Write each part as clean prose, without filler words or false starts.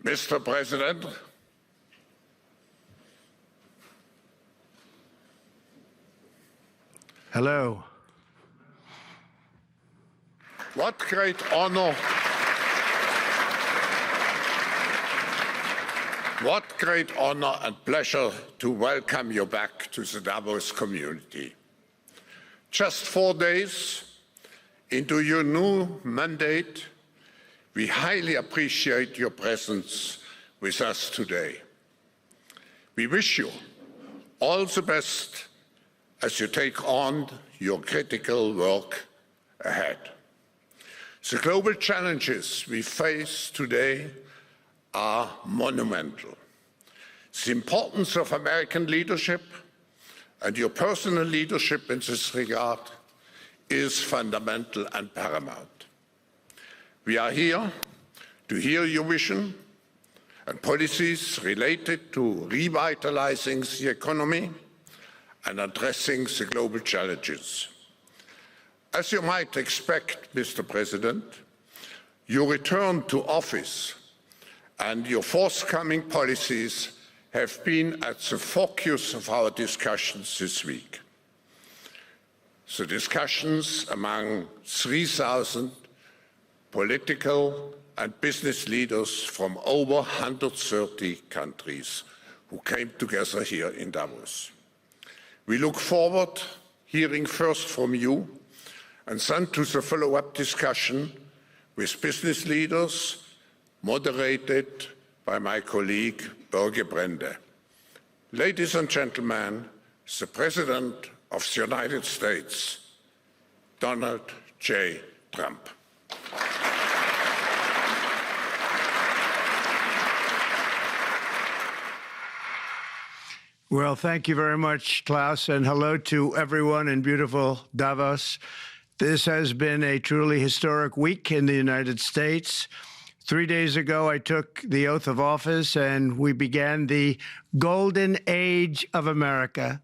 Mr. President, hello. What great honor, and pleasure to welcome you back to the Davos community. Just 4 days into your new mandate, we highly appreciate your presence with us today. We wish you all the best as you take on your critical work ahead. The global challenges we face today are monumental. The importance of American leadership and your personal leadership in this regard is fundamental and paramount. We are here to hear your vision and policies related to revitalizing the economy and addressing the global challenges. As you might expect, Mr. President, your return to office and your forthcoming policies have been at the focus of our discussions this week. The discussions among 3,000 political and business leaders from over 130 countries who came together here in Davos. We look forward to hearing first from you and then to the follow-up discussion with business leaders, moderated by my colleague, Børge Brende. Ladies and gentlemen, the President of the United States, Donald J. Trump. Well, thank you very much, Klaus, and hello to everyone in beautiful Davos. This has been a truly historic week in the United States. 3 days ago, I took the oath of office, and we began the golden age of America.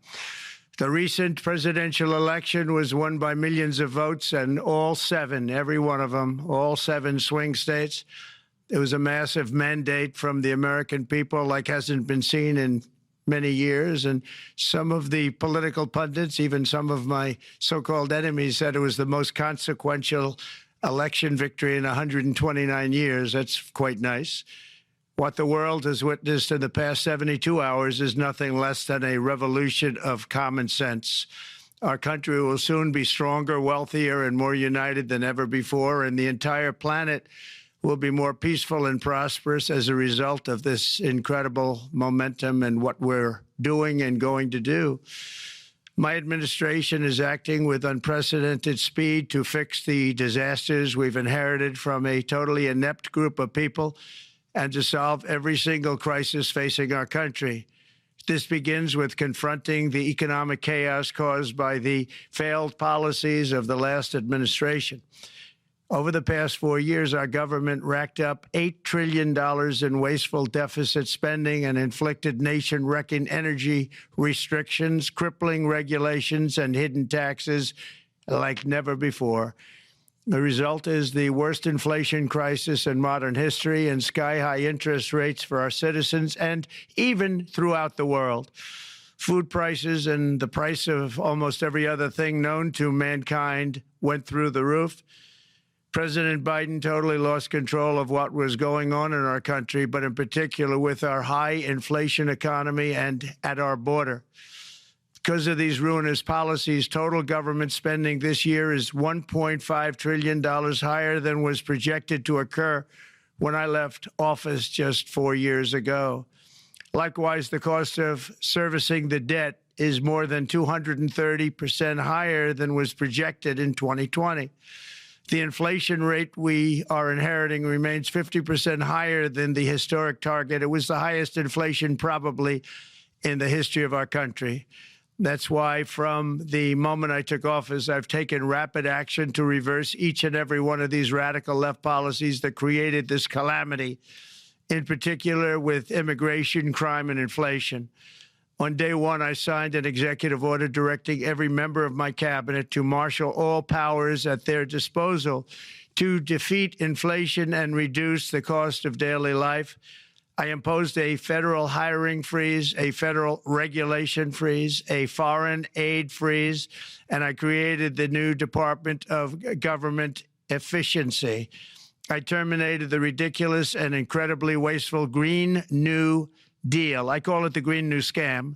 The recent presidential election was won by millions of votes, and all 7, every one of them, all 7 swing states. It was a massive mandate from the American people like hasn't been seen in many years, and some of the political pundits, even some of my so-called enemies, said it was the most consequential election victory in 129 years. That's quite nice. What the world has witnessed in the past 72 hours is nothing less than a revolution of common sense. Our country will soon be stronger, wealthier, and more united than ever before, and the entire planet will be more peaceful and prosperous as a result of this incredible momentum and what we're doing and going to do. My administration is acting with unprecedented speed to fix the disasters we've inherited from a totally inept group of people and to solve every single crisis facing our country. This begins with confronting the economic chaos caused by the failed policies of the last administration. Over the past 4 years, our government racked up $8 trillion in wasteful deficit spending and inflicted nation-wrecking energy restrictions, crippling regulations, and hidden taxes like never before. The result is the worst inflation crisis in modern history and sky-high interest rates for our citizens and even throughout the world. Food prices and the price of almost every other thing known to mankind went through the roof. President Biden totally lost control of what was going on in our country, but in particular with our high inflation economy and at our border. Because of these ruinous policies, total government spending this year is $1.5 trillion higher than was projected to occur when I left office just 4 years ago. Likewise, the cost of servicing the debt is more than 230% higher than was projected in 2020. The inflation rate we are inheriting remains 50% higher than the historic target. It was the highest inflation probably in the history of our country. That's why from the moment I took office, I've taken rapid action to reverse each and every one of these radical left policies that created this calamity, in particular with immigration, crime, and inflation. On day one, I signed an executive order directing every member of my cabinet to marshal all powers at their disposal to defeat inflation and reduce the cost of daily life. I imposed a federal hiring freeze, a federal regulation freeze, a foreign aid freeze, and I created the new Department of Government Efficiency. I terminated the ridiculous and incredibly wasteful Green New Deal. I call it the Green New Scam.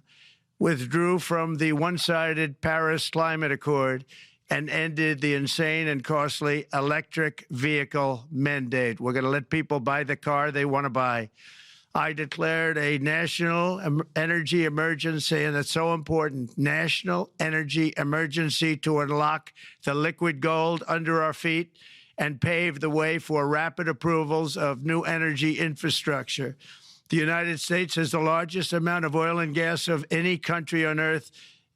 Withdrew from the one-sided Paris Climate Accord and ended the insane and costly electric vehicle mandate. We're going to let people buy the car they want to buy. I declared a national energy emergency, and that's so important, national energy emergency to unlock the liquid gold under our feet and pave the way for rapid approvals of new energy infrastructure. The United States has the largest amount of oil and gas of any country on earth,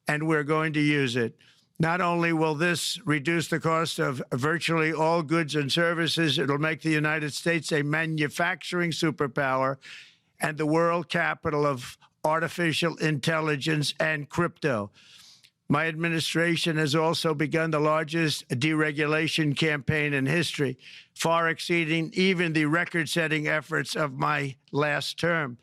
and we're going to use it. Not only will this reduce the cost of virtually all goods and services, it'll make the United States a manufacturing superpower and the world capital of artificial intelligence and crypto. My administration has also begun the largest deregulation campaign in history, far exceeding even the record-setting efforts of my last term.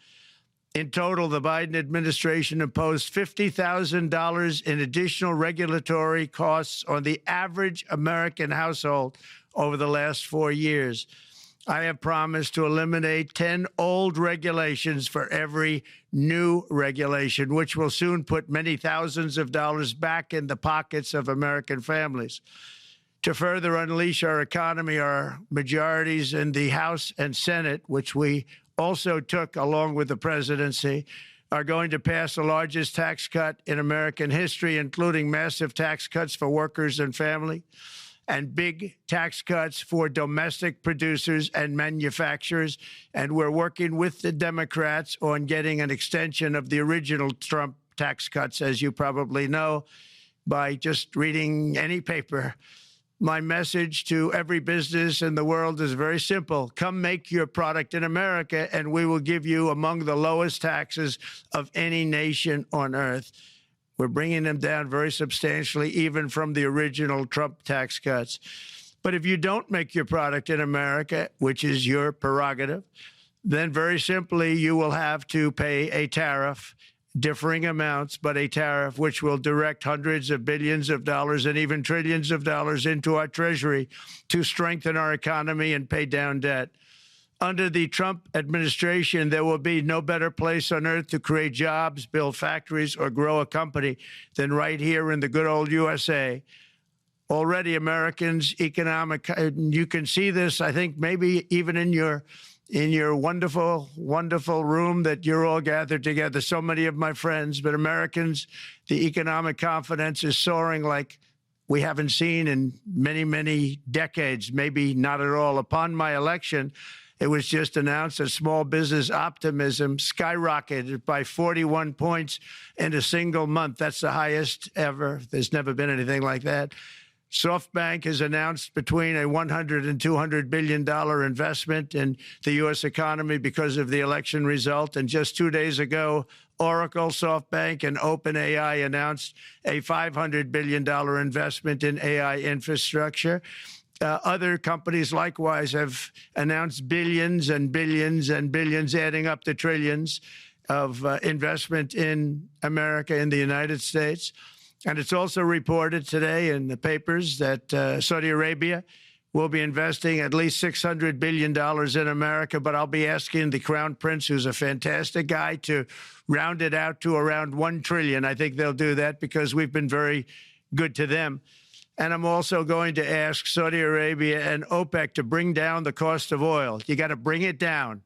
In total, the Biden administration imposed $50,000 in additional regulatory costs on the average American household over the last 4 years. I have promised to eliminate 10 old regulations for every new regulation, which will soon put many thousands of dollars back in the pockets of American families. To further unleash our economy, our majorities in the House and Senate, which we also took along with the presidency, are going to pass the largest tax cut in American history, including massive tax cuts for workers and family, and big tax cuts for domestic producers and manufacturers. And we're working with the Democrats on getting an extension of the original Trump tax cuts, as you probably know, by just reading any paper. My message to every business in the world is very simple. Come make your product in America, and we will give you among the lowest taxes of any nation on earth. We're bringing them down very substantially, even from the original Trump tax cuts. But if you don't make your product in America, which is your prerogative, then very simply you will have to pay a tariff, differing amounts, but a tariff which will direct hundreds of billions of dollars and even trillions of dollars into our treasury to strengthen our economy and pay down debt. Under the Trump administration, there will be no better place on earth to create jobs, build factories, or grow a company than right here in the good old USA. Already, Americans' economic, you can see this, I think, maybe even in your wonderful, wonderful room that you're all gathered together, so many of my friends, but Americans, the economic confidence is soaring like we haven't seen in many, many decades, maybe not at all. Upon my election, it was just announced that small business optimism skyrocketed by 41 points in a single month. That's the highest ever. There's never been anything like that. SoftBank has announced between a $100 and $200 billion investment in the U.S. economy because of the election result. And just 2 days ago, Oracle, SoftBank, and OpenAI announced a $500 billion investment in AI infrastructure. Other companies likewise have announced billions and billions and billions, adding up to trillions of investment in America, in the United States. And it's also reported today in the papers that Saudi Arabia will be investing at least $600 billion in America. But I'll be asking the Crown Prince, who's a fantastic guy, to round it out to around $1 trillion. I think they'll do that because we've been very good to them. And I'm also going to ask Saudi Arabia and OPEC to bring down the cost of oil. You got to bring it down,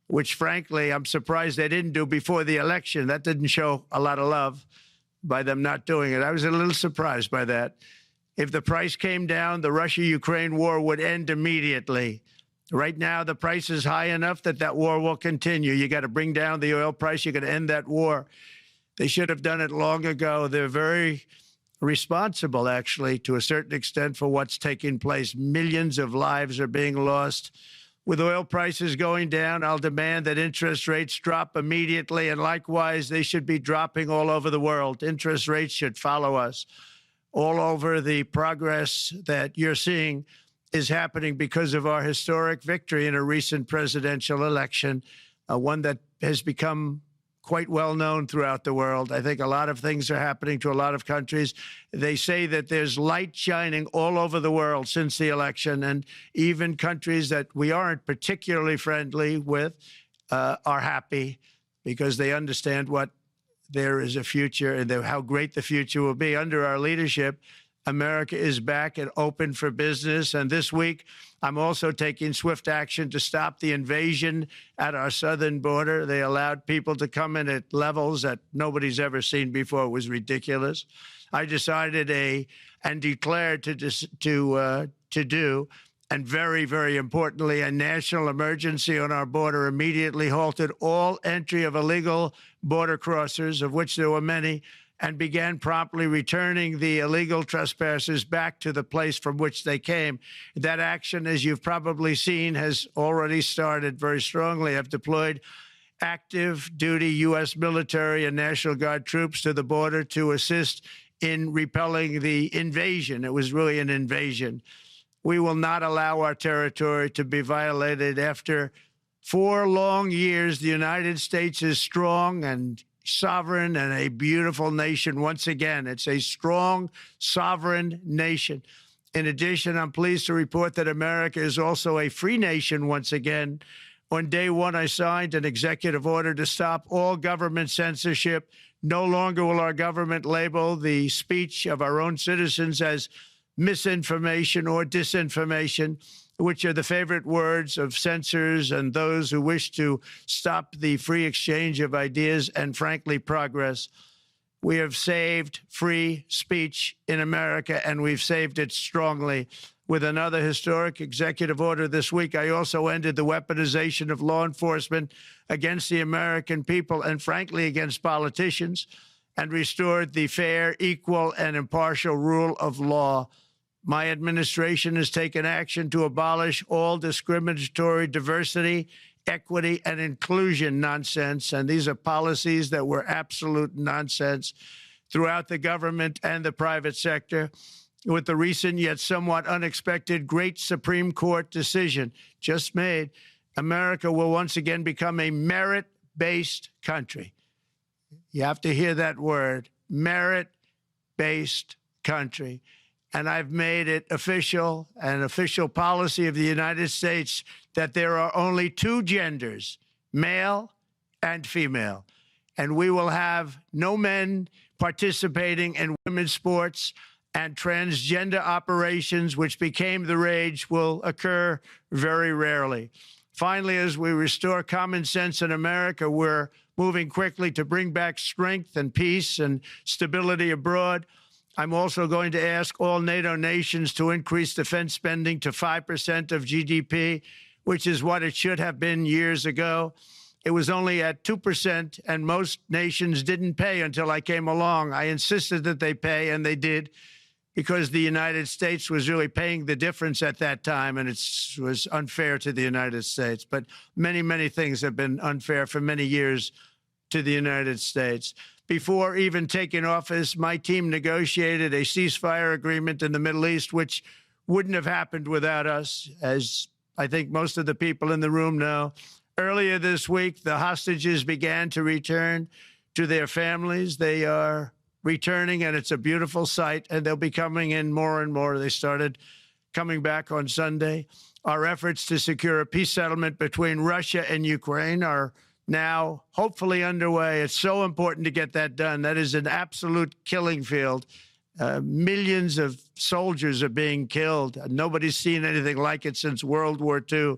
which, frankly, I'm surprised they didn't do before the election. That didn't show a lot of love by them not doing it. I was a little surprised by that. If the price came down, the Russia-Ukraine war would end immediately. Right now, the price is high enough that that war will continue. You got to bring down the oil price. You got to end that war. They should have done it long ago. They're very responsible, actually, to a certain extent, for what's taking place. Millions of lives are being lost. With oil prices going down, I'll demand that interest rates drop immediately, and likewise, they should be dropping all over the world. Interest rates should follow us. All over, the progress that you're seeing is happening because of our historic victory in a recent presidential election. one that has become quite well known throughout the world. I think a lot of things are happening to a lot of countries. They say that there's light shining all over the world since the election, and even countries that we aren't particularly friendly with are happy because they understand what there is a future and how great the future will be. Under our leadership, America is back and open for business. And this week, I'm also taking swift action to stop the invasion at our southern border. They allowed people to come in at levels that nobody's ever seen before. It was ridiculous. I decided and declared to do, and very, very importantly, a national emergency on our border, immediately halted all entry of illegal border crossers, of which there were many, and began promptly returning the illegal trespassers back to the place from which they came. That action, as you've probably seen, has already started very strongly. I've deployed active duty U.S. military and National Guard troops to the border to assist in repelling the invasion. It was really an invasion. We will not allow our territory to be violated. After 4 long years, the United States is strong and sovereign and a beautiful nation. Once again, it's a strong, sovereign nation. In addition, I'm pleased to report that America is also a free nation once again. On day one, I signed an executive order to stop all government censorship. No longer will our government label the speech of our own citizens as misinformation or disinformation, which are the favorite words of censors and those who wish to stop the free exchange of ideas and, frankly, progress. We have saved free speech in America, and we've saved it strongly. With another historic executive order this week, I also ended the weaponization of law enforcement against the American people and, frankly, against politicians, and restored the fair, equal, and impartial rule of law. My administration has taken action to abolish all discriminatory diversity, equity, and inclusion nonsense. And these are policies that were absolute nonsense throughout the government and the private sector. With the recent yet somewhat unexpected great Supreme Court decision just made, America will once again become a merit-based country. You have to hear that word, merit-based country. And I've made it official, an official policy of the United States, that there are only 2 genders, male and female. And we will have no men participating in women's sports, and transgender operations, which became the rage, will occur very rarely. Finally, as we restore common sense in America, we're moving quickly to bring back strength and peace and stability abroad. I'm also going to ask all NATO nations to increase defense spending to 5% of GDP, which is what it should have been years ago. It was only at 2%, and most nations didn't pay until I came along. I insisted that they pay, and they did, because the United States was really paying the difference at that time, and it was unfair to the United States. But many, many things have been unfair for many years to the United States. Before even taking office, my team negotiated a ceasefire agreement in the Middle East, which wouldn't have happened without us, as I think most of the people in the room know. Earlier this week, the hostages began to return to their families. They are returning, and it's a beautiful sight, and they'll be coming in more and more. They started coming back on Sunday. Our efforts to secure a peace settlement between Russia and Ukraine are now hopefully underway. It's so important to get that done. That is an absolute killing field. Millions of soldiers are being killed. Nobody's seen anything like it since World War II.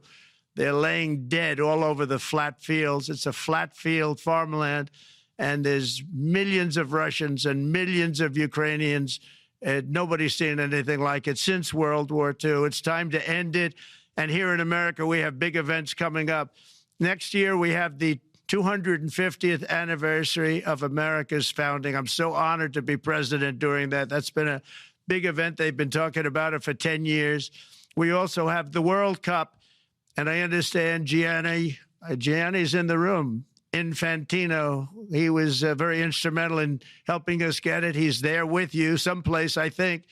They're laying dead all over the flat fields. It's a flat field farmland, and there's millions of Russians and millions of Ukrainians. Nobody's seen anything like it since World War II. It's time to end it. And here in America, we have big events coming up. Next year, we have the 250th anniversary of America's founding. I'm so honored to be president during that. That's been a big event. They've been talking about it for 10 years. We also have the World Cup, and I understand Gianni's in the room. Infantino, he was very instrumental in helping us get it. He's there with you someplace, I think,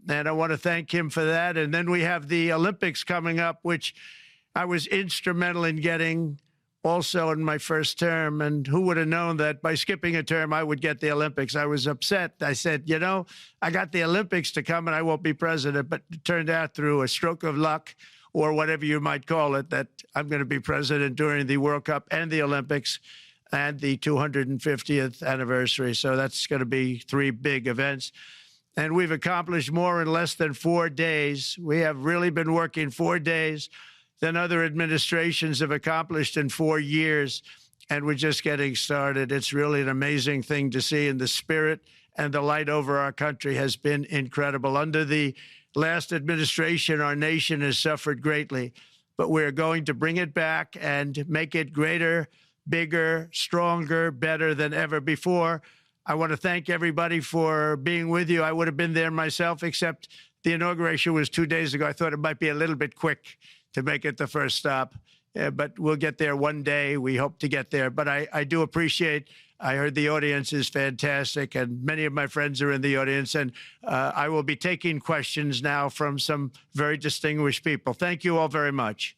and I want to thank him for that. And then we have the Olympics coming up, which I was instrumental in getting also in my first term. And who would have known that by skipping a term, I would get the Olympics? I was upset. I said, you know, I got the Olympics to come and I won't be president. But it turned out through a stroke of luck, or whatever you might call it, that I'm going to be president during the World Cup and the Olympics and the 250th anniversary. So that's going to be 3 big events. And we've accomplished more in less than 4 days. We have really been working 4 days than other administrations have accomplished in 4 years. And we're just getting started. It's really an amazing thing to see. And the spirit and the light over our country has been incredible. Under the last administration, our nation has suffered greatly, but we're going to bring it back and make it greater, bigger, stronger, better than ever before. I want to thank everybody for being with you. I would have been there myself, except the inauguration was 2 days ago. I thought it might be a little bit quick to make it the first stop, but we'll get there one day. We hope to get there. But I do appreciate, I heard the audience is fantastic, and many of my friends are in the audience, and I will be taking questions now from some very distinguished people. Thank you all very much.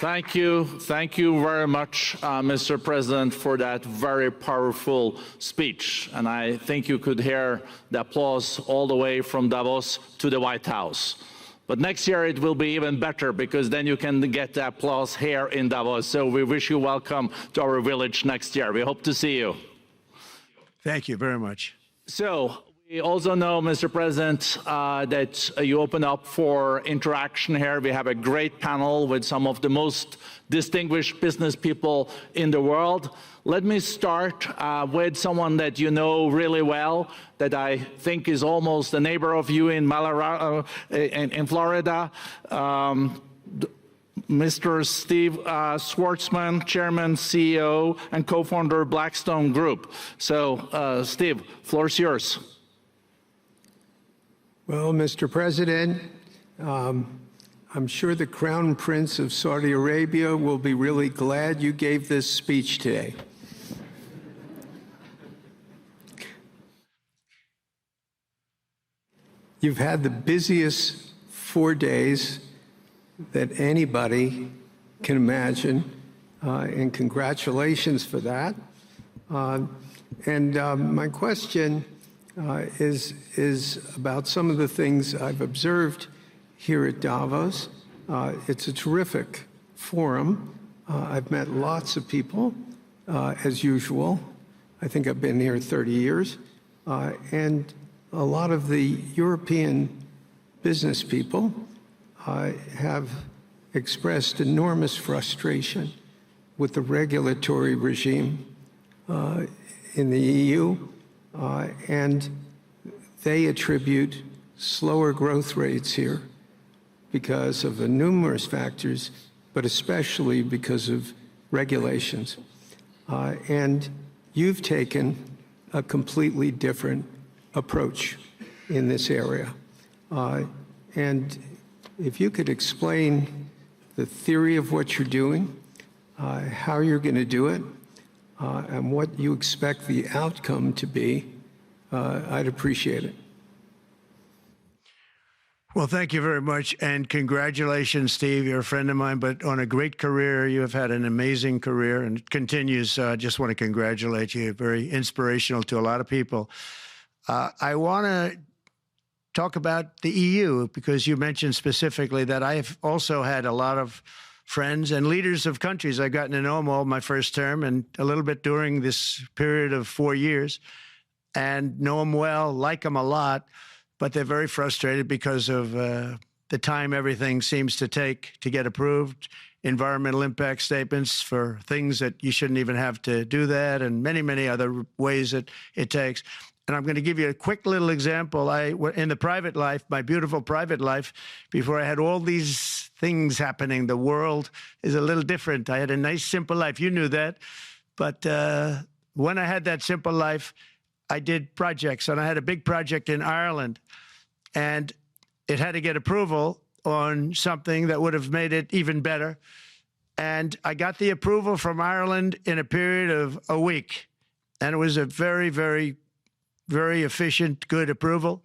Thank you. Thank you very much, Mr. President, for that very powerful speech. And I think you could hear the applause all the way from Davos to the White House. But next year it will be even better, because then you can get the applause here in Davos. So we wish you welcome to our village next year. We hope to see you. Thank you very much. So we also know, Mr. President, that you open up for interaction here. We have a great panel with some of the most distinguished business people in the world. Let me start with someone that you know really well, that I think is almost a neighbor of you in Florida. Mr. Steve Schwarzman, Chairman, CEO, and co-founder of Blackstone Group. So, Steve, floor is yours. Well, Mr. President, I'm sure the Crown Prince of Saudi Arabia will be really glad you gave this speech today. You've had the busiest 4 days that anybody can imagine, and congratulations for that. My question is about some of the things I've observed here at Davos. It's a terrific forum. I've met lots of people, as usual. I think I've been here 30 years. And a lot of the European business people have expressed enormous frustration with the regulatory regime in the EU. And they attribute slower growth rates here because of the numerous factors, but especially because of regulations. And you've taken a completely different approach in this area. And if you could explain the theory of what you're doing, how you're going to do it, and what you expect the outcome to be, I'd appreciate it. Well, thank you very much, and congratulations, Steve. You're a friend of mine, but on a great career. You have had an amazing career, and it continues. I just want to congratulate you. Very inspirational to a lot of people. I want to talk about the EU, because you mentioned specifically that I've also had a lot of friends and leaders of countries. I've gotten to know them all my first term and a little bit during this period of 4 years, and know them well, like them a lot, but they're very frustrated because of the time everything seems to take to get approved, environmental impact statements for things that you shouldn't even have to do that, and many, many other ways that it takes. And I'm going to give you a quick little example. In the private life, my beautiful private life, before I had all these things happening, the world is a little different. I had a nice, simple life. You knew that. But when I had that simple life, I did projects. And I had a big project in Ireland. And it had to get approval on something that would have made it even better. And I got the approval from Ireland in a period of a week. And it was a very, very, very efficient, good approval.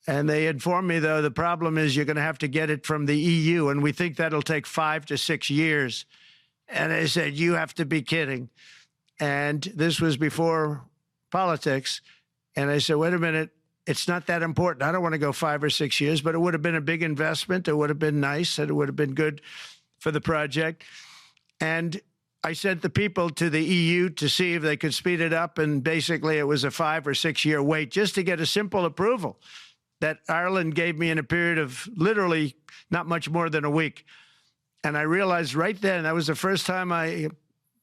And they informed me, though, the problem is you're going to have to get it from the EU, and we think that'll take 5 to 6 years. And I said, you have to be kidding. And this was before politics. And I said, wait a minute, it's not that important. I don't want to go 5 or 6 years, but it would have been a big investment. It would have been nice, and it would have been good for the project. And I sent the people to the EU to see if they could speed it up. And basically, it was a 5 or 6 year wait just to get a simple approval that Ireland gave me in a period of literally not much more than a week. And I realized right then, that was the first time I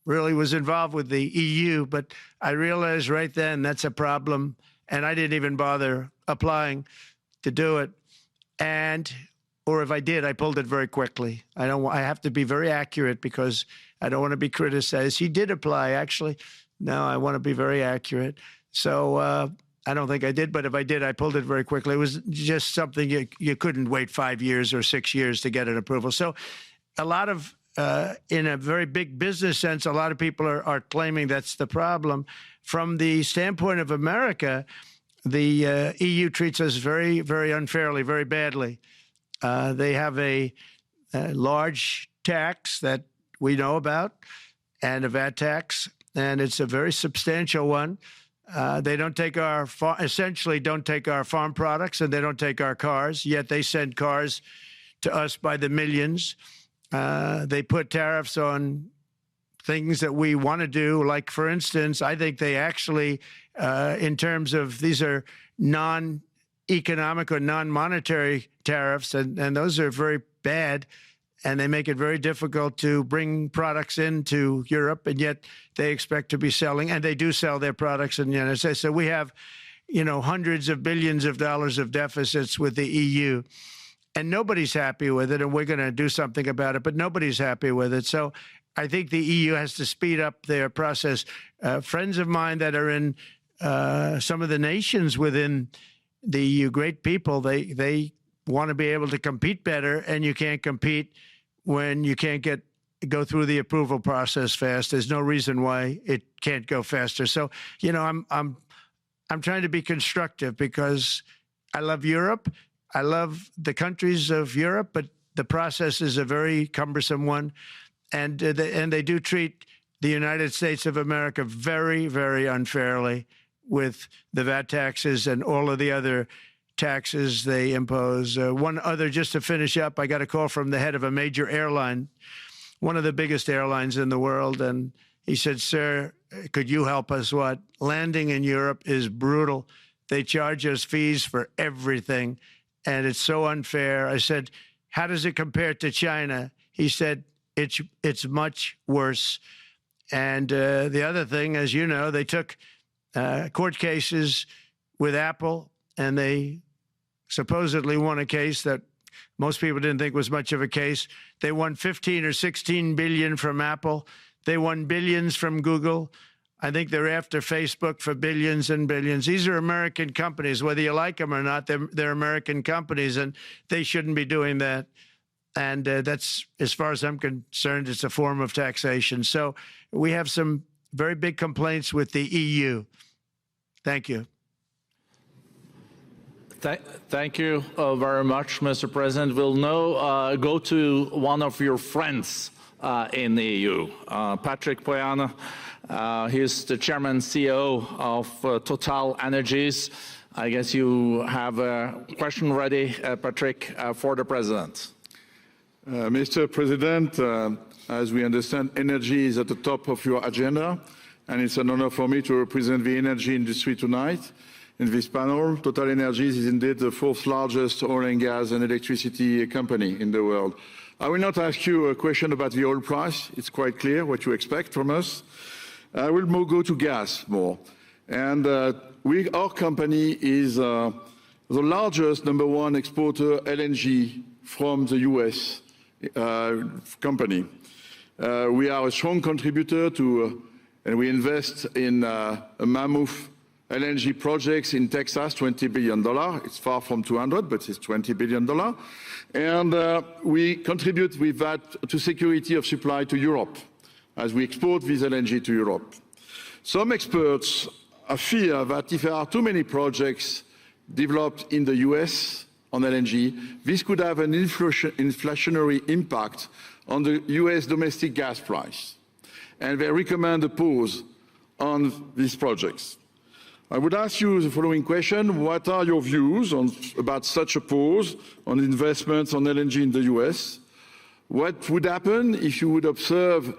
really was involved with the EU, but I realized right then that's a problem. And I didn't even bother applying to do it. Or if I did, I pulled it very quickly. I have to be very accurate because I don't want to be criticized. He did apply, actually. No, I want to be very accurate. So I don't think I did, but if I did, I pulled it very quickly. It was just something you couldn't wait 5 years or 6 years to get an approval. So a lot of, in a very big business sense, a lot of people are claiming that's the problem. From the standpoint of America, the EU treats us very, very unfairly, very badly. They have a large tax that we know about, and a VAT tax, and it's a very substantial one. They don't take essentially don't take our farm products, and they don't take our cars, yet they send cars to us by the millions. They put tariffs on things that we want to do. Like, for instance, I think they actually, in terms of these are non-economic or non-monetary tariffs, and those are very bad, and they make it very difficult to bring products into Europe, and yet they expect to be selling, and they do sell their products in the United States. So we have, hundreds of billions of dollars of deficits with the EU, and nobody's happy with it, and we're going to do something about it, but nobody's happy with it. So I think the EU has to speed up their process. Friends of mine that are in some of the nations within the EU, great people, they want to be able to compete better, and you can't compete when you can't go through the approval process fast. There's no reason why it can't go faster. So, I'm trying to be constructive because I love Europe. I love the countries of Europe, but the process is a very cumbersome one. And they do treat the United States of America very, very unfairly with the VAT taxes and all of the other taxes they impose. One other, just to finish up, I got a call from the head of a major airline, one of the biggest airlines in the world, and he said, sir, could you help us? What? Landing in Europe is brutal. They charge us fees for everything, and it's so unfair. I said, how does it compare to China? He said, it's much worse. And the other thing, as you know, they took court cases with Apple, and they supposedly won a case that most people didn't think was much of a case. They won 15 or 16 billion from Apple. They won billions from Google. I think they're after Facebook for billions and billions. These are American companies, whether you like them or not. They're American companies, and they shouldn't be doing that. And that's, as far as I'm concerned, it's a form of taxation. So we have some very big complaints with the EU. Thank you. Thank you very much, Mr. President. We'll now go to one of your friends in the EU, Patrick Pouyanné. He's the chairman CEO of Total Energies. I guess you have a question ready, Patrick, for the president. Mr. President, as we understand, energy is at the top of your agenda, and it's an honor for me to represent the energy industry tonight. In this panel, Total Energies is indeed the fourth largest oil and gas and electricity company in the world. I will not ask you a question about the oil price. It's quite clear what you expect from us. I will go to gas more. And our company is the largest #1 exporter LNG from the US company. We are a strong contributor to, and we invest in a mammoth LNG projects in Texas, $20 billion. It's far from 200, but it's $20 billion. And we contribute with that to security of supply to Europe, as we export this LNG to Europe. Some experts fear that if there are too many projects developed in the US on LNG, this could have an inflationary impact on the US domestic gas price. And they recommend a pause on these projects. I would ask you the following question. What are your views about such a pause on investments on LNG in the US? What would happen if you would observe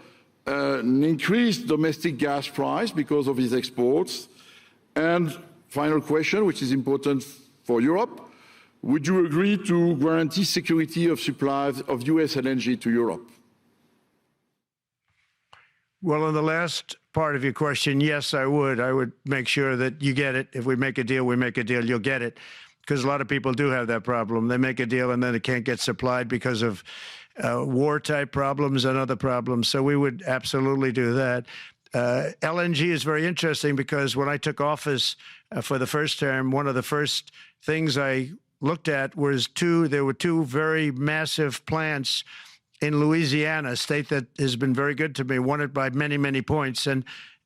an increased domestic gas price because of these exports? And final question, which is important for Europe, would you agree to guarantee security of supply of US LNG to Europe? Well, on the last part of your question, yes, I would. I would make sure that you get it. If we make a deal, we make a deal, you'll get it. Because a lot of people do have that problem. They make a deal and then it can't get supplied because of war-type problems and other problems. So we would absolutely do that. LNG is very interesting because when I took office for the first term, one of the first things I looked at was there were two very massive plants in Louisiana, a state that has been very good to me, won it by many, many points. And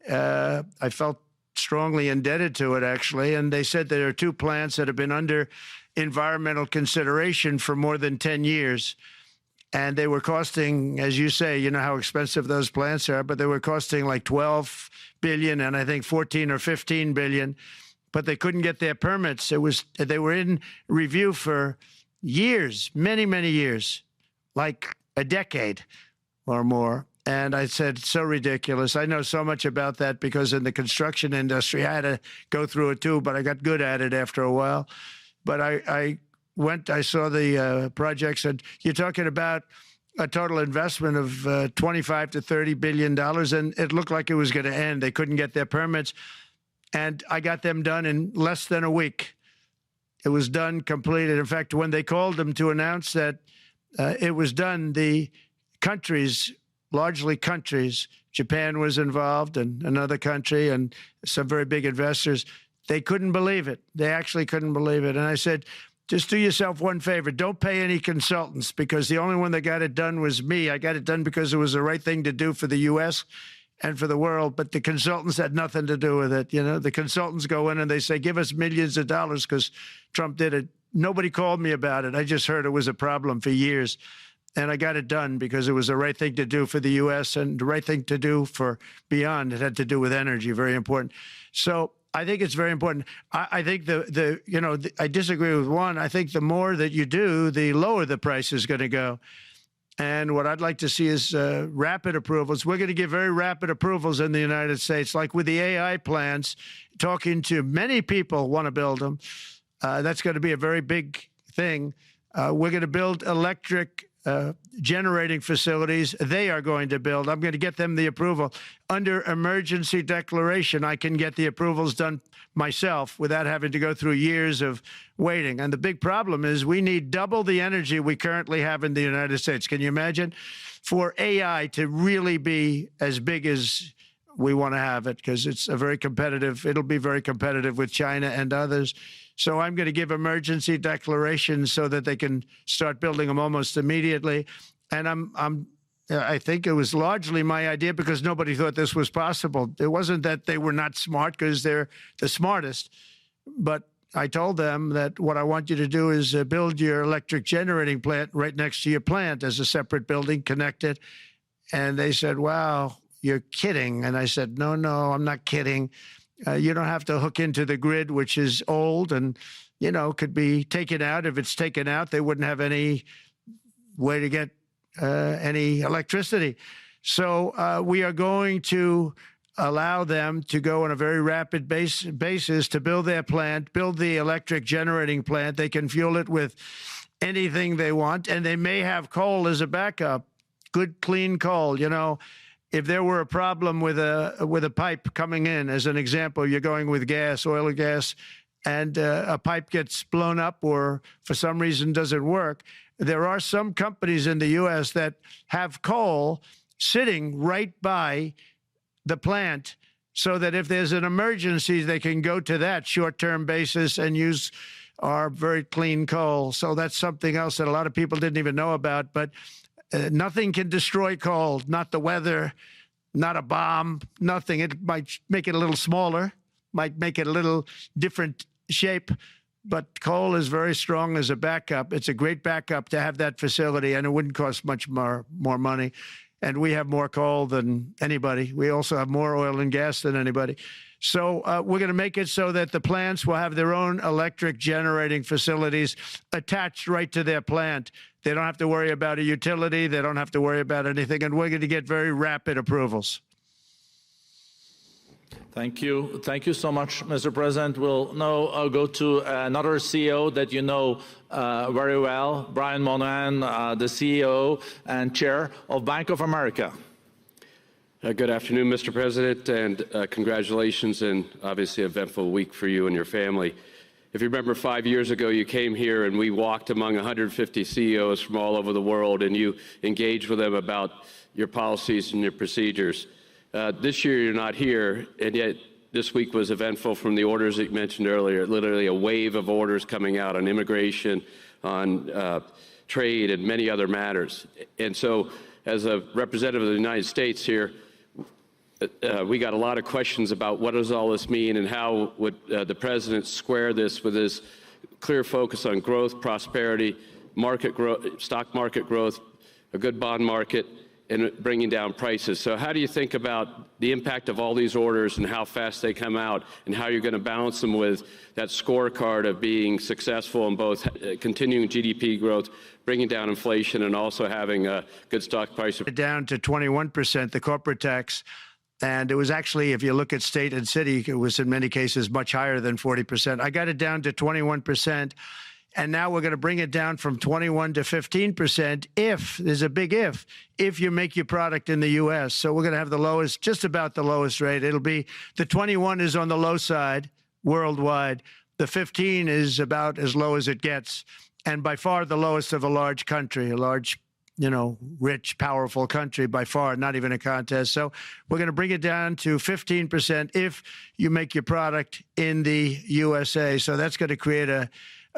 I felt strongly indebted to it, actually. And they said there are two plants that have been under environmental consideration for more than 10 years. And they were costing, as you say, you know how expensive those plants are, but they were costing like 12 billion and I think 14 or 15 billion, but they couldn't get their permits. They were in review for years, many, many years, like a decade or more. And I said, so ridiculous. I know so much about that because in the construction industry, I had to go through it too, but I got good at it after a while. But I saw the projects, and you're talking about a total investment of 25 to $30 billion, and it looked like it was going to end. They couldn't get their permits, and I got them done in less than a week. It was done, completed. In fact, when they called them to announce that it was done, the countries, largely countries, Japan was involved and another country and some very big investors, they couldn't believe it. They actually couldn't believe it. And I said, just do yourself one favor. Don't pay any consultants, because the only one that got it done was me. I got it done because it was the right thing to do for the U.S. and for the world, but the consultants had nothing to do with it. You know, the consultants go in and they say, give us millions of dollars because Trump did it. Nobody called me about it. I just heard it was a problem for years. And I got it done because it was the right thing to do for the U.S. and the right thing to do for beyond. It had to do with energy, very important. So I think it's very important. I think I disagree with one. I think the more that you do, the lower the price is going to go. And what I'd like to see is rapid approvals. We're going to give very rapid approvals in the United States, like with the AI plants, talking to many people want to build them. That's going to be a very big thing. We're going to build electric generating facilities. They are going to build. I'm going to get them the approval. Under emergency declaration, I can get the approvals done myself without having to go through years of waiting. And the big problem is we need double the energy we currently have in the United States. Can you imagine? For AI to really be as big as we want to have it, because it's it'll be very competitive with China and others. So I'm going to give emergency declarations so that they can start building them almost immediately. And I think it was largely my idea because nobody thought this was possible. It wasn't that they were not smart, because they're the smartest. But I told them that what I want you to do is build your electric generating plant right next to your plant as a separate building, connected. And they said, wow, you're kidding. And I said, no, I'm not kidding. You don't have to hook into the grid, which is old and, could be taken out. If it's taken out, they wouldn't have any way to get any electricity. So we are going to allow them to go on a very rapid basis to build their plant, build the electric generating plant. They can fuel it with anything they want, and they may have coal as a backup, good, clean coal, If there were a problem with a pipe coming in, as an example, you're going with gas, oil or gas, and a pipe gets blown up or for some reason doesn't work, there are some companies in the U.S. that have coal sitting right by the plant so that if there's an emergency, they can go to that short-term basis and use our very clean coal. So that's something else that a lot of people didn't even know about, but nothing can destroy coal, not the weather, not a bomb, nothing. It might make it a little smaller, might make it a little different shape, but coal is very strong as a backup. It's a great backup to have that facility, and it wouldn't cost much more money. And we have more coal than anybody. We also have more oil and gas than anybody. So we're going to make it so that the plants will have their own electric generating facilities attached right to their plant. They don't have to worry about a utility. They don't have to worry about anything. And we're going to get very rapid approvals. Thank you. Thank you so much, Mr. President. We'll now go to another CEO that you know very well, Brian Moynihan, the CEO and Chair of Bank of America. Good afternoon, Mr. President, and congratulations and obviously an eventful week for you and your family. If you remember 5 years ago, you came here and we walked among 150 CEOs from all over the world and you engaged with them about your policies and your procedures. This year you're not here, and yet this week was eventful from the orders that you mentioned earlier, literally a wave of orders coming out on immigration, on trade, and many other matters. And so as a representative of the United States here, we got a lot of questions about what does all this mean and how would the president square this with his clear focus on growth, prosperity, market growth, stock market growth, a good bond market, and bringing down prices. So how do you think about the impact of all these orders and how fast they come out and how you're going to balance them with that scorecard of being successful in both continuing GDP growth, bringing down inflation, and also having a good stock price? Down to 21%, the corporate tax. And it was actually, if you look at state and city, it was in many cases much higher than 40%. I got it down to 21%. And now we're going to bring it down from 21 to 15% if, there's a big if you make your product in the U.S. So we're going to have the lowest, just about the lowest rate. It'll be, the 21 is on the low side worldwide. The 15 is about as low as it gets. And by far the lowest of a large country, a large, rich, powerful country by far, not even a contest. So we're going to bring it down to 15% if you make your product in the USA. So that's going to create a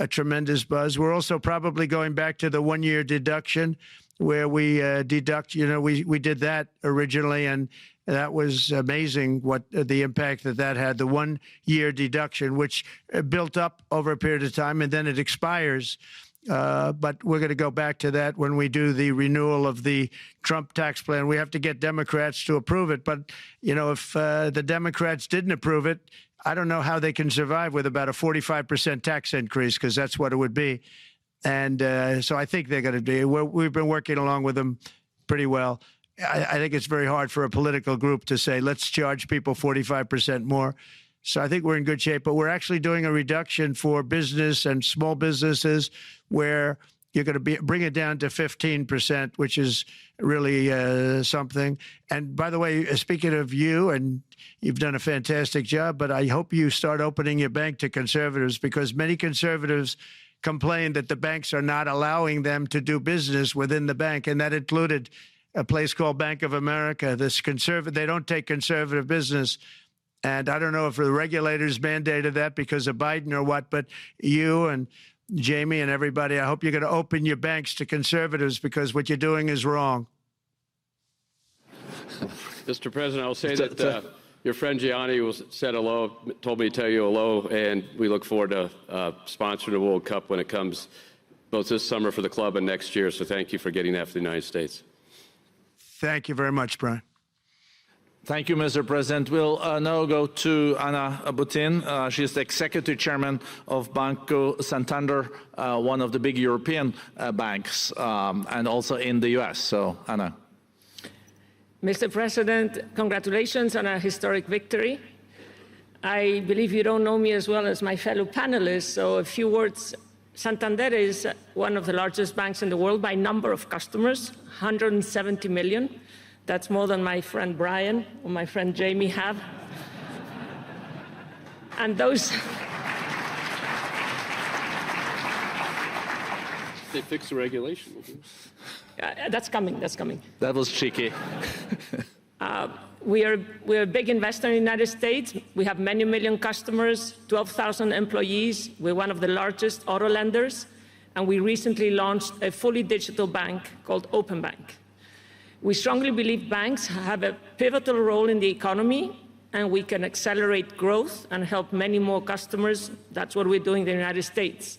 tremendous buzz. We're also probably going back to the one-year deduction where we deduct, we did that originally, and that was amazing what the impact that had, the one-year deduction, which built up over a period of time, and then it expires. But we're going to go back to that when we do the renewal of the Trump tax plan. We have to get Democrats to approve it. But, if the Democrats didn't approve it, I don't know how they can survive with about a 45% tax increase, because that's what it would be. And so I think they're going to be. We've been working along with them pretty well. I think it's very hard for a political group to say, let's charge people 45% more. So I think we're in good shape. But we're actually doing a reduction for business and small businesses where you're going to bring it down to 15%, which is really something. And by the way, speaking of you, and you've done a fantastic job, but I hope you start opening your bank to conservatives, because many conservatives complain that the banks are not allowing them to do business within the bank. And that included a place called Bank of America. They don't take conservative business. And I don't know if the regulators mandated that because of Biden or what, but you and Jamie and everybody, I hope you're going to open your banks to conservatives, because what you're doing is wrong. Mr. President, I'll say that your friend Gianni said hello, told me to tell you hello, and we look forward to sponsoring the World Cup when it comes, both this summer for the club and next year. So thank you for getting that for the United States. Thank you very much, Brian. Thank you, Mr. President. We'll now go to Anna Butin. She's the Executive Chairman of Banco Santander, one of the big European banks, and also in the U.S. So, Anna. Mr. President, congratulations on a historic victory. I believe you don't know me as well as my fellow panelists, so a few words. Santander is one of the largest banks in the world by number of customers, 170 million. That's more than my friend Brian or my friend Jamie have. And those... They fixed the regulation. That's coming, that's coming. That was cheeky. We're a big investor in the United States. We have many million customers, 12,000 employees. We're one of the largest auto lenders. And we recently launched a fully digital bank called Open Bank. We strongly believe banks have a pivotal role in the economy, and we can accelerate growth and help many more customers. That's what we're doing in the United States.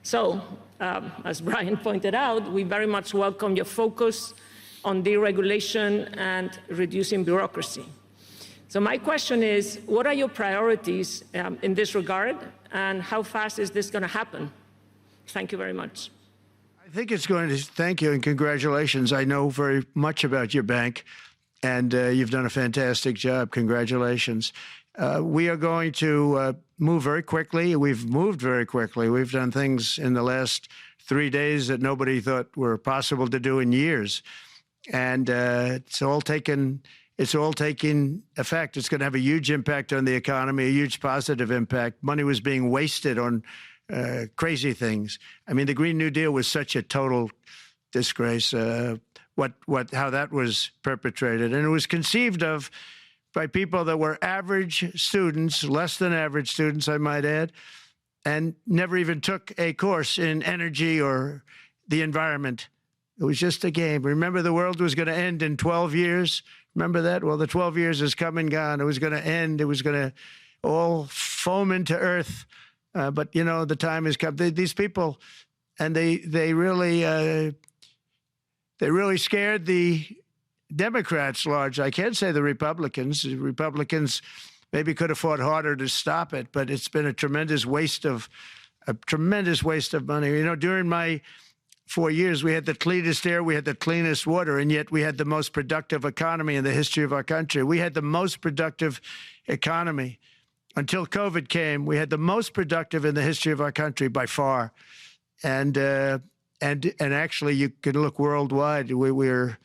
So, as Brian pointed out, we very much welcome your focus on deregulation and reducing bureaucracy. So my question is, what are your priorities in this regard, and how fast is this going to happen? Thank you very much. I think it's going to, thank you and congratulations. I know very much about your bank, and you've done a fantastic job. Congratulations. We are going to move very quickly. We've moved very quickly. We've done things in the last 3 days that nobody thought were possible to do in years. And it's all taking effect. It's going to have a huge impact on the economy, a huge positive impact. Money was being wasted on crazy things. I mean, the Green New Deal was such a total disgrace, how that was perpetrated. And it was conceived of by people that were average students, less than average students, I might add, and never even took a course in energy or the environment. It was just a game. Remember, the world was going to end in 12 years? Remember that? Well, the 12 years has come and gone. It was going to end. It was going to all foam into earth. But, you know, the time has come. These people, and they really scared the Democrats large. I can't say the Republicans. The Republicans maybe could have fought harder to stop it, but it's been a tremendous waste of money. You know, during my 4 years, we had the cleanest air, we had the cleanest water, and yet we had the most productive economy in the history of our country. We had the most productive economy until COVID came. We had the most productive in the history of our country by far, and actually, you can look worldwide. We were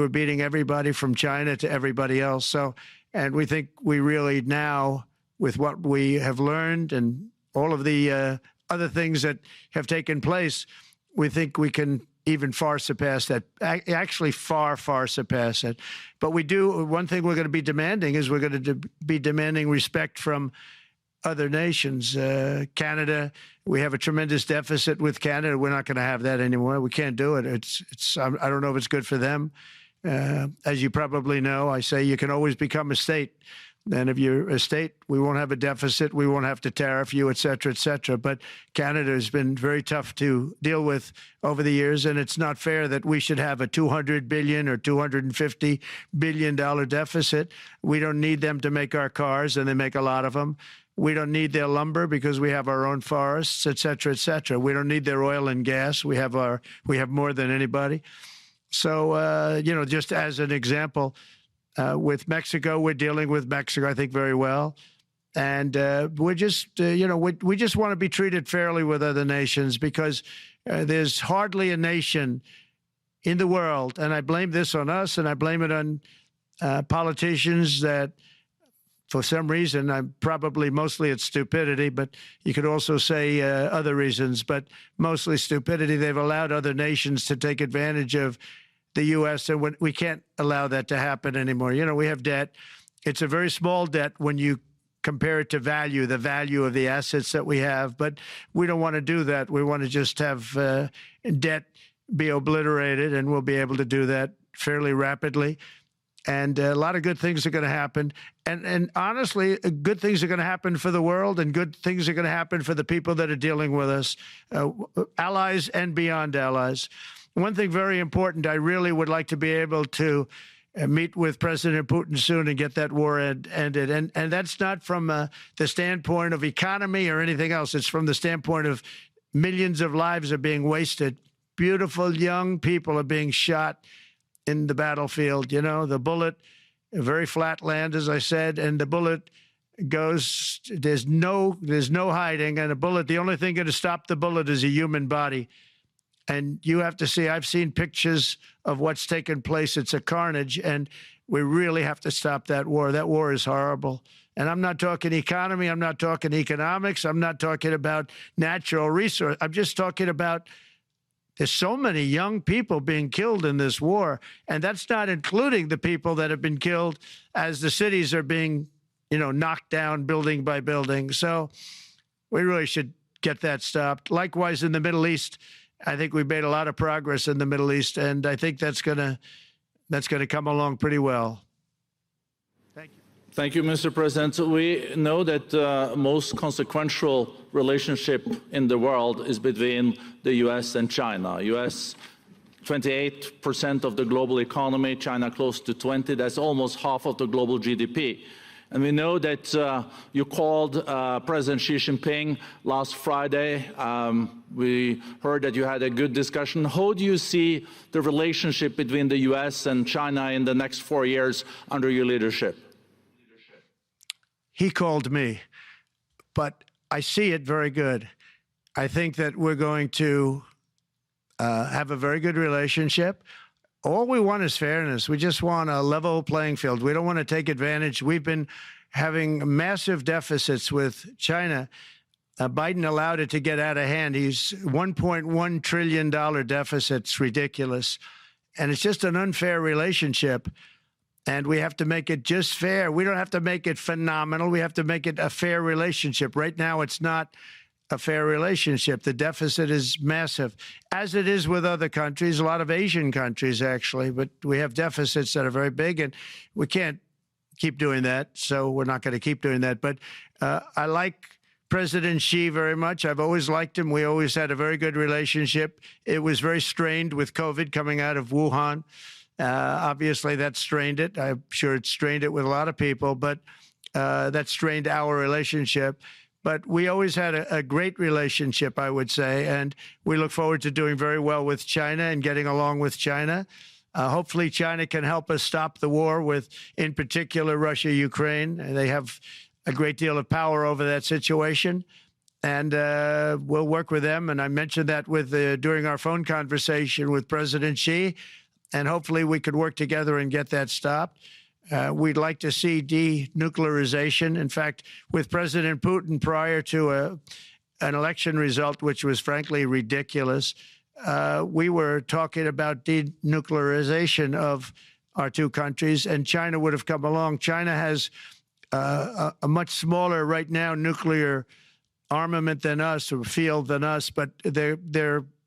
beating everybody from China to everybody else. So, and we think we really now, with what we have learned and all of the other things that have taken place, we think we can even far surpass that, actually far, far surpass it. But we do, one thing we're going to be demanding is we're going to be demanding respect from other nations. Canada, we have a tremendous deficit with Canada. We're not going to have that anymore. We can't do it. I don't know if it's good for them. As you probably know, I say you can always become a state. And if you're a state, we won't have a deficit. We won't have to tariff you, et cetera, et cetera. But Canada has been very tough to deal with over the years. And it's not fair that we should have a $200 billion or $250 billion deficit. We don't need them to make our cars, and they make a lot of them. We don't need their lumber because we have our own forests, et cetera, et cetera. We don't need their oil and gas. We have more than anybody. So, you know, just as an example, with Mexico, we're dealing with Mexico, I think, very well. And we're just, you know, we just want to be treated fairly with other nations, because there's hardly a nation in the world, and I blame this on us, and I blame it on politicians that, for some reason, probably mostly it's stupidity, but you could also say other reasons, but mostly stupidity. They've allowed other nations to take advantage of the U.S., and we can't allow that to happen anymore. You know, we have debt. It's a very small debt when you compare it to value, the value of the assets that we have, but we don't want to do that. We want to just have debt be obliterated, and we'll be able to do that fairly rapidly. And a lot of good things are going to happen. And honestly, good things are going to happen for the world, and good things are going to happen for the people that are dealing with us, allies and beyond allies. One thing very important, I really would like to be able to meet with President Putin soon and get that war ended. And that's not from the standpoint of economy or anything else. It's from the standpoint of millions of lives are being wasted. Beautiful young people are being shot in the battlefield. You know, the bullet, very flat land, as I said, and the bullet goes, there's no hiding. And a bullet, the only thing going to stop the bullet is a human body. And you have to see, I've seen pictures of what's taken place. It's a carnage, and we really have to stop that war. That war is horrible. And I'm not talking economy. I'm not talking economics. I'm not talking about natural resource. I'm just talking about there's so many young people being killed in this war. And that's not including the people that have been killed as the cities are being, you know, knocked down building by building. So we really should get that stopped. Likewise, in the Middle East, I think we've made a lot of progress in the Middle East, and I think that's gonna come along pretty well. Thank you. Thank you, Mr. President. We know that the most consequential relationship in the world is between the U.S. and China. U.S. 28% of the global economy, China close to 20%. That's almost half of the global GDP. And we know that you called President Xi Jinping last Friday. We heard that you had a good discussion. How do you see the relationship between the U.S. and China in the next 4 years under your leadership? He called me, but I see it very good. I think that we're going to have a very good relationship. All we want is fairness. We just want a level playing field. We don't want to take advantage. We've been having massive deficits with China. Biden allowed it to get out of hand. He's $1.1 trillion deficit. It's ridiculous. And it's just an unfair relationship. And we have to make it just fair. We don't have to make it phenomenal. We have to make it a fair relationship. Right now, it's not a fair relationship. The deficit is massive, as it is with other countries, a lot of Asian countries, actually. But we have deficits that are very big, and we can't keep doing that. So we're not going to keep doing that. But I like President Xi very much. I've always liked him. We always had a very good relationship. It was very strained with COVID coming out of Wuhan. Obviously, that strained it. I'm sure it strained it with a lot of people, but that strained our relationship. But we always had a great relationship, I would say, and we look forward to doing very well with China and getting along with China. Hopefully, China can help us stop the war with, in particular, Russia, Ukraine. They have a great deal of power over that situation. And we'll work with them. And I mentioned that during our phone conversation with President Xi. And hopefully we could work together and get that stopped. We'd like to see denuclearization. In fact, with President Putin, prior to an election result, which was frankly ridiculous, we were talking about denuclearization of our two countries, and China would have come along. China has a much smaller, right now, nuclear armament than us, or field than us, but they're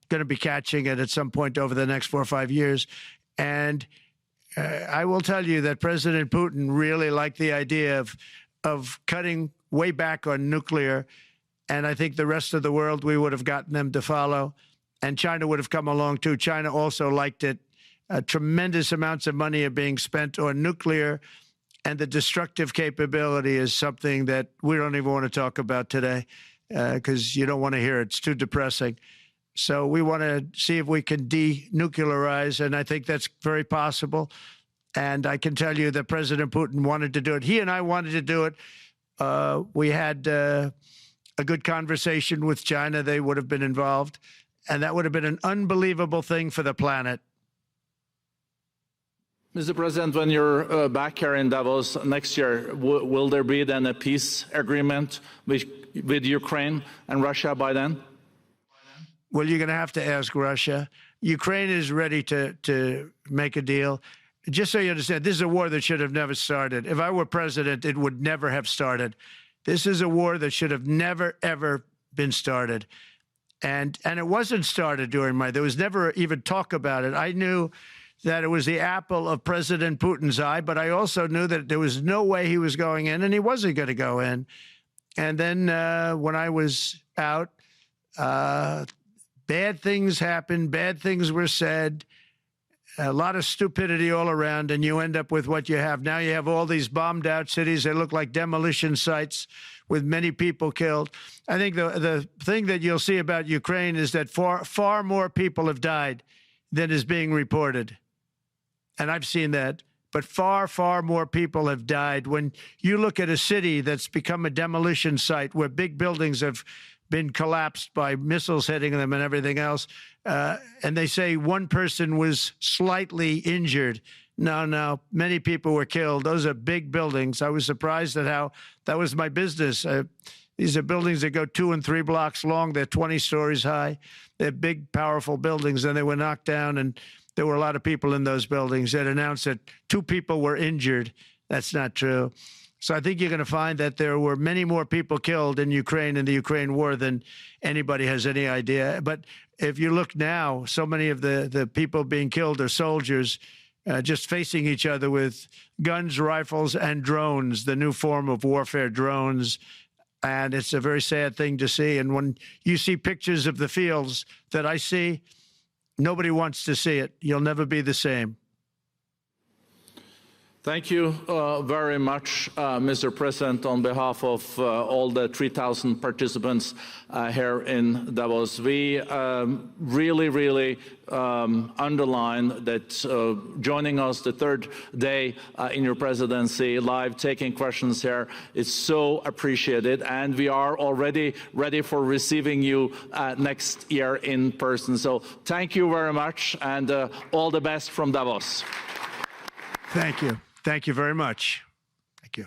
going to be catching it at some point over the next 4 or 5 years. And I will tell you that President Putin really liked the idea of cutting way back on nuclear. And I think the rest of the world, we would have gotten them to follow. And China would have come along, too. China also liked it. Tremendous amounts of money are being spent on nuclear. And the destructive capability is something that we don't even want to talk about today because you don't want to hear it. It's too depressing. So we want to see if we can denuclearize, and I think that's very possible. And I can tell you that President Putin wanted to do it. He and I wanted to do it. We had a good conversation with China. They would have been involved, and that would have been an unbelievable thing for the planet. Mr. President, when you're back here in Davos next year, will there be then a peace agreement with Ukraine and Russia by then? Well, you're going to have to ask Russia. Ukraine is ready to make a deal. Just so you understand, this is a war that should have never started. If I were president, it would never have started. This is a war that should have never, ever been started. And it wasn't started during there was never even talk about it. I knew that it was the apple of President Putin's eye, but I also knew that there was no way he was going in, and he wasn't going to go in. And then when I was out, bad things happened, bad things were said, a lot of stupidity all around, and you end up with what you have. Now you have all these bombed out cities that look like demolition sites with many people killed. I think the thing that you'll see about Ukraine is that far more people have died than is being reported. And I've seen that. But far, far more people have died. When you look at a city that's become a demolition site where big buildings have been collapsed by missiles hitting them and everything else, and they say one person was slightly injured. No, many people were killed. Those are big buildings. I was surprised at how that was my business. These are buildings that go 2 and 3 blocks long. They're 20 stories high. They're big, powerful buildings, and they were knocked down, and there were a lot of people in those buildings. That announced that 2 people were injured. That's not true. So I think you're going to find that there were many more people killed in Ukraine in the Ukraine war than anybody has any idea. But if you look now, so many of the people being killed are soldiers. just facing each other with guns, rifles, and drones, the new form of warfare, drones. And it's a very sad thing to see. And when you see pictures of the fields that I see, nobody wants to see it. You'll never be the same. Thank you very much, Mr. President, on behalf of all the 3,000 participants here in Davos. We really underline that joining us the third day in your presidency, live taking questions here is so appreciated, and we are already ready for receiving you next year in person. So thank you very much, and all the best from Davos. Thank you. Thank you very much. Thank you.